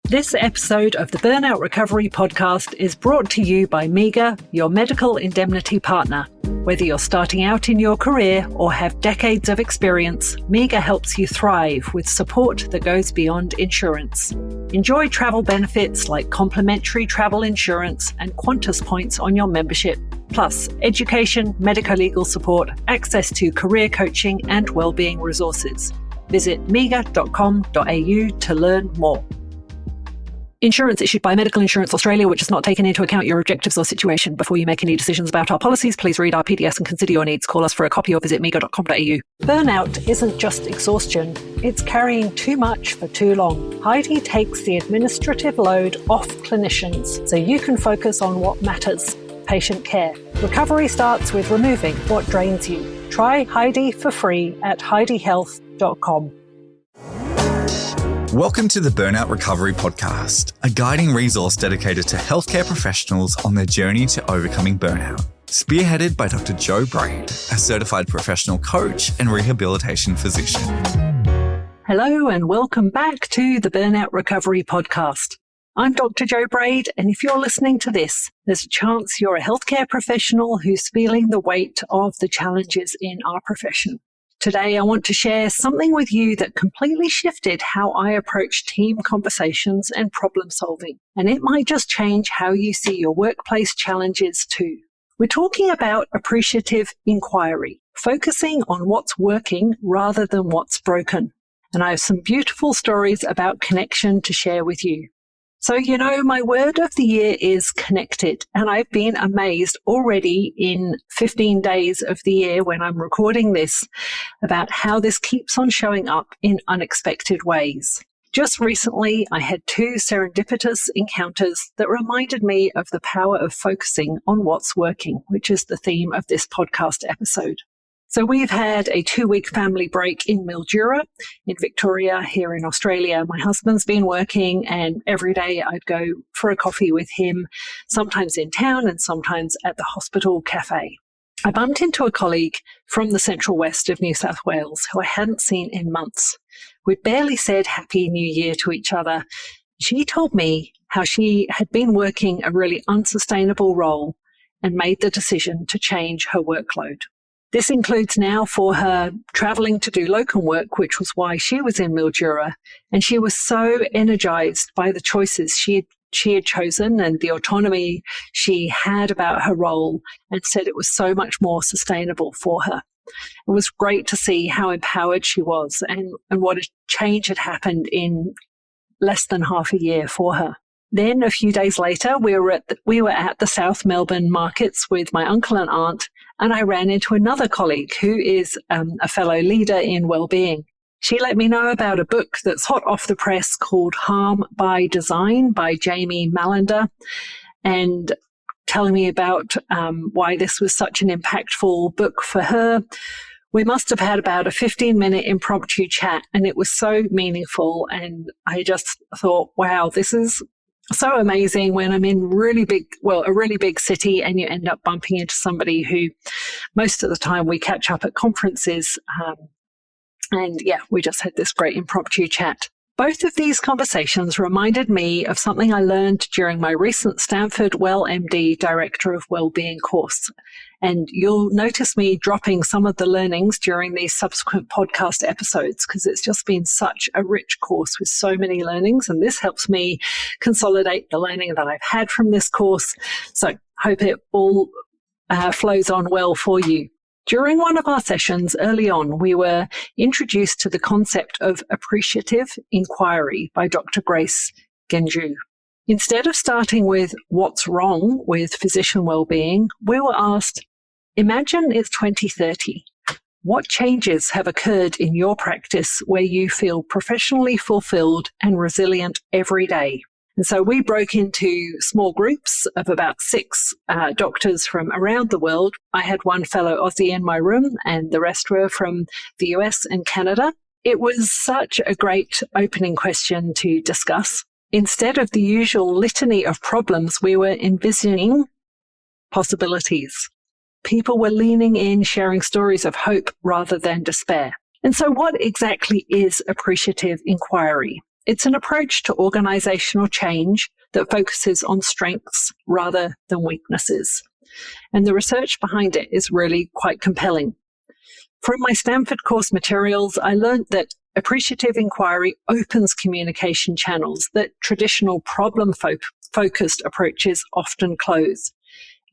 This episode of the Burnout Recovery Podcast is brought to you by MEGA, your medical indemnity partner. Whether you're starting out in your career or have decades of experience, MEGA helps you thrive with support that goes beyond insurance. Enjoy travel benefits like complimentary travel insurance and Qantas points on your membership, plus education, medico-legal support, access to career coaching and wellbeing resources. Visit mega.com.au to learn more. Insurance issued by Medical Insurance Australia, which has not taken into account your objectives or situation. Before you make any decisions about our policies, please read our PDS and consider your needs. Call us for a copy or visit mega.com.au. Burnout isn't just exhaustion. It's carrying too much for too long. Heidi takes the administrative load off clinicians so you can focus on what matters, patient care. Recovery starts with removing what drains you. Try Heidi for free at heidihealth.com. Welcome to the Burnout Recovery Podcast, a guiding resource dedicated to healthcare professionals on their journey to overcoming burnout. Spearheaded by Dr. Joe Braid, a certified professional coach and rehabilitation physician. Hello and welcome back to the Burnout Recovery Podcast. I'm Dr. Joe Braid, and if you're listening to this, there's a chance you're a healthcare professional who's feeling the weight of the challenges in our profession. Today, I want to share something with you that completely shifted how I approach team conversations and problem solving. And it might just change how you see your workplace challenges too. We're talking about appreciative inquiry, focusing on what's working rather than what's broken. And I have some beautiful stories about connection to share with you. So, my word of the year is connected, and I've been amazed already in 15 days of the year when I'm recording this about how this keeps on showing up in unexpected ways. Just recently, I had two serendipitous encounters that reminded me of the power of focusing on what's working, which is the theme of this podcast episode. So we've had a 2-week family break in Mildura in Victoria here in Australia. My husband's been working and every day I'd go for a coffee with him, sometimes in town and sometimes at the hospital cafe. I bumped into a colleague from the central west of New South Wales who I hadn't seen in months. We'd barely said Happy New Year to each other. She told me how she had been working a really unsustainable role and made the decision to change her workload. This includes now for her traveling to do locum work, which was why she was in Mildura, and she was so energized by the choices she had chosen and the autonomy she had about her role, and said it was so much more sustainable for her. It was great to see how empowered she was and what a change had happened in less than half a year for her. Then a few days later, we were at the South Melbourne markets with my uncle and aunt, and I ran into another colleague who is a fellow leader in Wellbeing. She let me know about a book that's hot off the press called Harm by Design by Jamie Malander, and telling me about why this was such an impactful book for her. We must have had about a 15-minute impromptu chat, and it was so meaningful, and I just thought, wow, this is so amazing when I'm in a really big city and you end up bumping into somebody who most of the time we catch up at conferences. We just had this great impromptu chat. Both of these conversations reminded me of something I learned during my recent Stanford WellMD Director of Wellbeing course. And you'll notice me dropping some of the learnings during these subsequent podcast episodes because it's just been such a rich course with so many learnings. And this helps me consolidate the learning that I've had from this course. So hope it all flows on well for you. During one of our sessions early on, we were introduced to the concept of Appreciative Inquiry by Dr. Grace Genju. Instead of starting with what's wrong with physician wellbeing, we were asked, imagine it's 2030. What changes have occurred in your practice where you feel professionally fulfilled and resilient every day? And so we broke into small groups of about 6 doctors from around the world. I had one fellow Aussie in my room and the rest were from the US and Canada. It was such a great opening question to discuss. Instead of the usual litany of problems, we were envisioning possibilities. People were leaning in, sharing stories of hope rather than despair. And so what exactly is appreciative inquiry? It's an approach to organizational change that focuses on strengths rather than weaknesses. And the research behind it is really quite compelling. From my Stanford course materials, I learned that Appreciative Inquiry opens communication channels that traditional problem-focused approaches often close.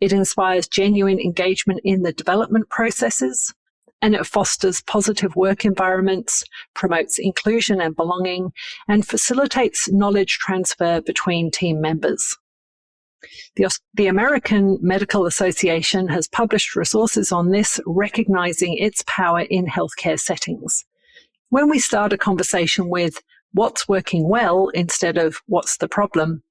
It inspires genuine engagement in the development processes, and it fosters positive work environments, promotes inclusion and belonging, and facilitates knowledge transfer between team members. The American Medical Association has published resources on this, recognizing its power in healthcare settings. When we start a conversation with what's working well instead of what's the problem,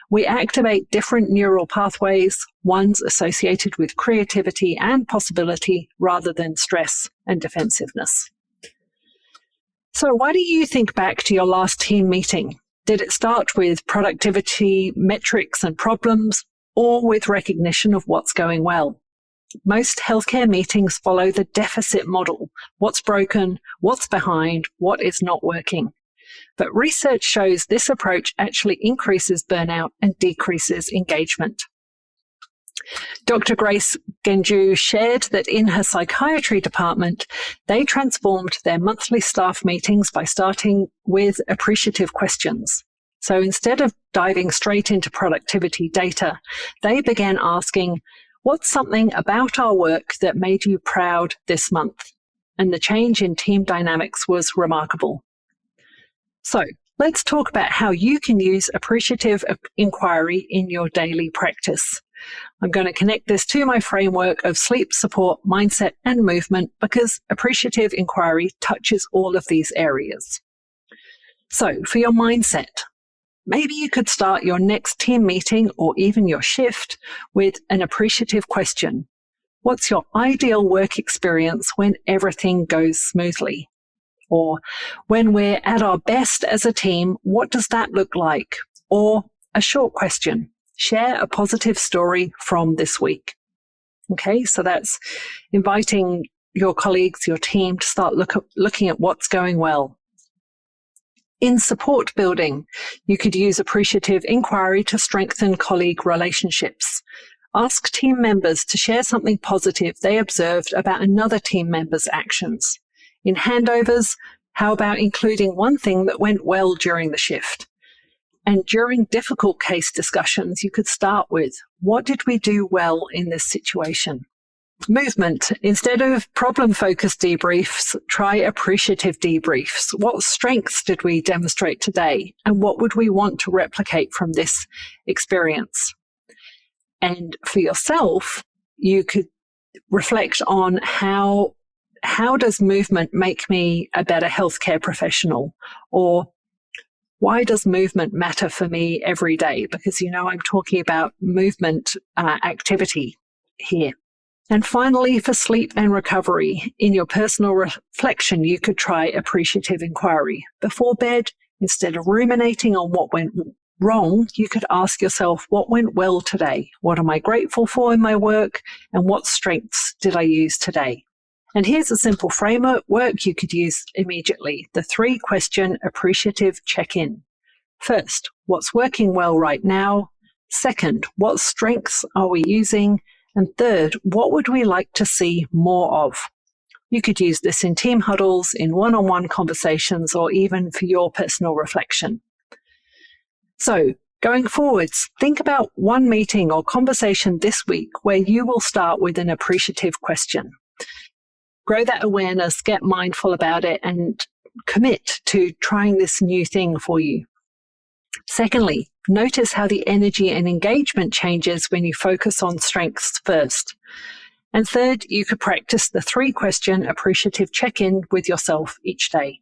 we activate different neural pathways, ones associated with creativity and possibility rather than stress and defensiveness. So why do you think back to your last team meeting? Did it start with productivity, metrics and problems, or with recognition of what's going well? Most healthcare meetings follow the deficit model. What's broken, what's behind, what is not working. But research shows this approach actually increases burnout and decreases engagement. Dr. Grace Genju shared that in her psychiatry department, they transformed their monthly staff meetings by starting with appreciative questions. So instead of diving straight into productivity data, they began asking, what's something about our work that made you proud this month? And the change in team dynamics was remarkable. So let's talk about how you can use appreciative inquiry in your daily practice. I'm going to connect this to my framework of sleep, support, mindset, and movement because appreciative inquiry touches all of these areas. So for your mindset, maybe you could start your next team meeting or even your shift with an appreciative question. What's your ideal work experience when everything goes smoothly? Or when we're at our best as a team, what does that look like? Or a short question, share a positive story from this week. Okay, so that's inviting your colleagues, your team to start looking at what's going well. In support building, you could use appreciative inquiry to strengthen colleague relationships. Ask team members to share something positive they observed about another team member's actions. In handovers, how about including one thing that went well during the shift? And during difficult case discussions, you could start with, what did we do well in this situation? Movement. Instead of problem-focused debriefs, try appreciative debriefs. What strengths did we demonstrate today? And what would we want to replicate from this experience? And for yourself, you could reflect on how does movement make me a better healthcare professional? Or why does movement matter for me every day? Because, I'm talking about movement activity here. And finally, for sleep and recovery, in your personal reflection, you could try appreciative inquiry. Before bed, instead of ruminating on what went wrong, you could ask yourself, what went well today? What am I grateful for in my work? And what strengths did I use today? And here's a simple framework you could use immediately, the 3-question appreciative check-in. First, what's working well right now? Second, what strengths are we using? And third, what would we like to see more of? You could use this in team huddles, in one-on-one conversations, or even for your personal reflection. So, going forwards, think about one meeting or conversation this week where you will start with an appreciative question. Grow that awareness, get mindful about it, and commit to trying this new thing for you. Secondly, notice how the energy and engagement changes when you focus on strengths first. And third, you could practice the 3-question appreciative check-in with yourself each day.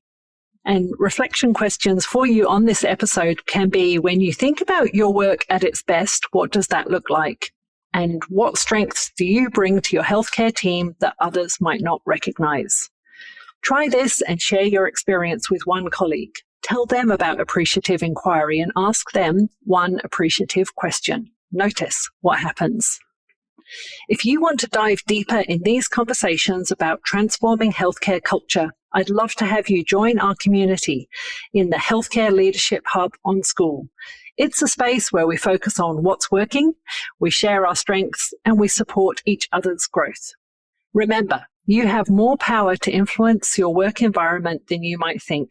And reflection questions for you on this episode can be, when you think about your work at its best, what does that look like? And what strengths do you bring to your healthcare team that others might not recognize? Try this and share your experience with one colleague. Tell them about appreciative inquiry and ask them one appreciative question. Notice what happens. If you want to dive deeper in these conversations about transforming healthcare culture, I'd love to have you join our community in the Healthcare Leadership Hub on School. It's a space where we focus on what's working, we share our strengths, and we support each other's growth. Remember, you have more power to influence your work environment than you might think.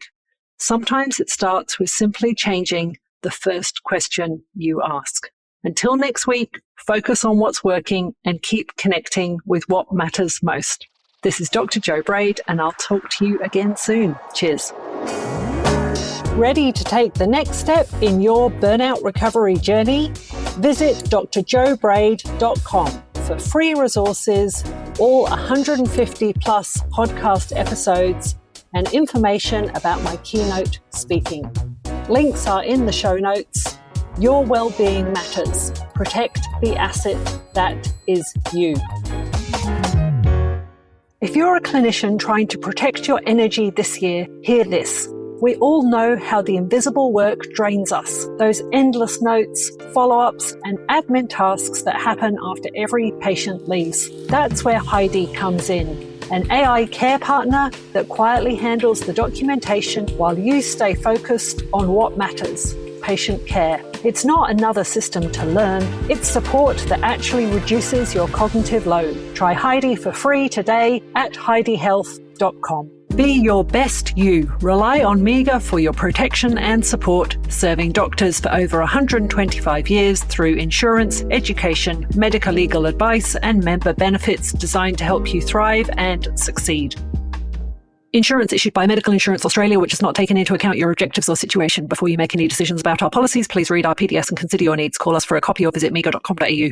Sometimes it starts with simply changing the first question you ask. Until next week, focus on what's working and keep connecting with what matters most. This is Dr. Jo Braid, and I'll talk to you again soon. Cheers. Ready to take the next step in your burnout recovery journey? Visit drjobraid.com for free resources, all 150 plus podcast episodes, and information about my keynote speaking. Links are in the show notes. Your well-being matters. Protect the asset that is you. If you're a clinician trying to protect your energy this year, hear this. We all know how the invisible work drains us. Those endless notes, follow-ups, and admin tasks that happen after every patient leaves. That's where Heidi comes in, an AI care partner that quietly handles the documentation while you stay focused on what matters, patient care. It's not another system to learn. It's support that actually reduces your cognitive load. Try Heidi for free today at HeidiHealth.com. Be your best you. Rely on MEGA for your protection and support, serving doctors for over 125 years through insurance, education, medical legal advice, and member benefits designed to help you thrive and succeed. Insurance issued by Medical Insurance Australia, which has not taken into account your objectives or situation. Before you make any decisions about our policies, please read our PDS and consider your needs. Call us for a copy or visit mega.com.au.